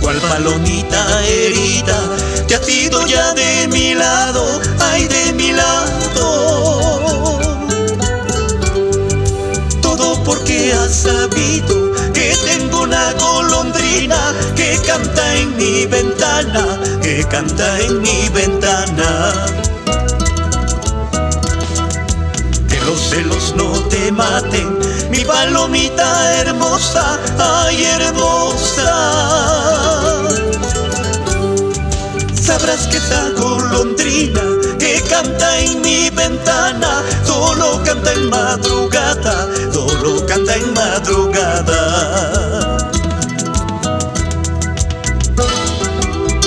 cual palomita herida, te has ido ya de mi lado, ay de mi lado. Todo porque has sabido que tengo una golondrina que canta en mi ventana, que canta en mi ventana. Que los celos no te maten, mi palomita hermosa, ay hermosa. Sabrás que esa golondrina que canta en mi ventana solo canta en madrugada, solo canta en madrugada.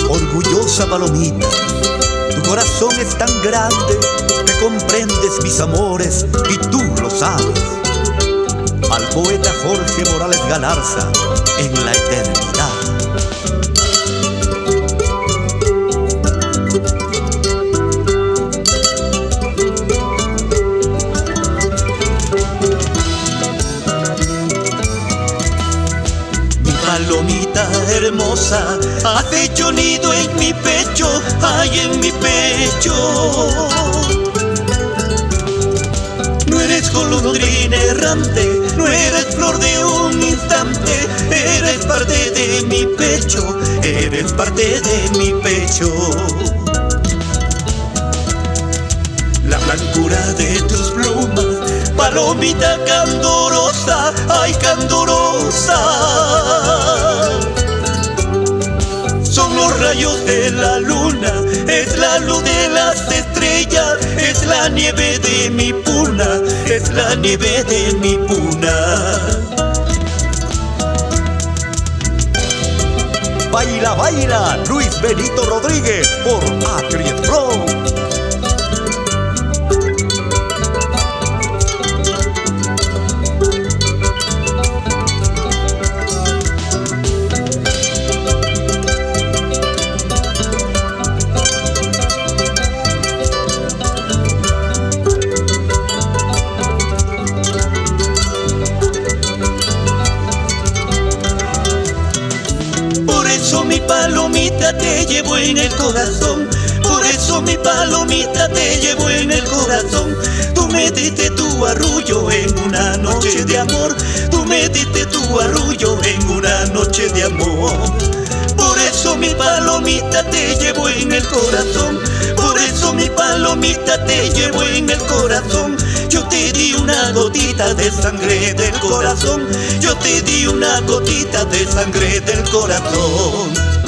Orgullosa palomita, tu corazón es tan grande que comprendes mis amores y tú lo sabes. Al poeta Jorge Morales Galarza en la eternidad. Palomita hermosa, has hecho nido en mi pecho, ay en mi pecho. No eres golondrina errante, no eres flor de un instante, eres parte de mi pecho, eres parte de mi pecho. La blancura de tus plumas, palomita candorosa, ay candorosa. Son los rayos de la luna, es la luz de las estrellas, es la nieve de mi puna, es la nieve de mi puna. Baila, baila, Luis Benito Rodríguez por Acri Flow. Por eso mi palomita te llevo en el corazón, por eso mi palomita te llevo en el corazón. Tú me diste tu arrullo en una noche de amor, tú me diste tu arrullo en una noche de amor. Por eso mi palomita te llevo en el corazón, por eso mi palomita te llevo en el corazón. Yo te di una gotita de sangre del corazón, yo te di una gotita de sangre del corazón.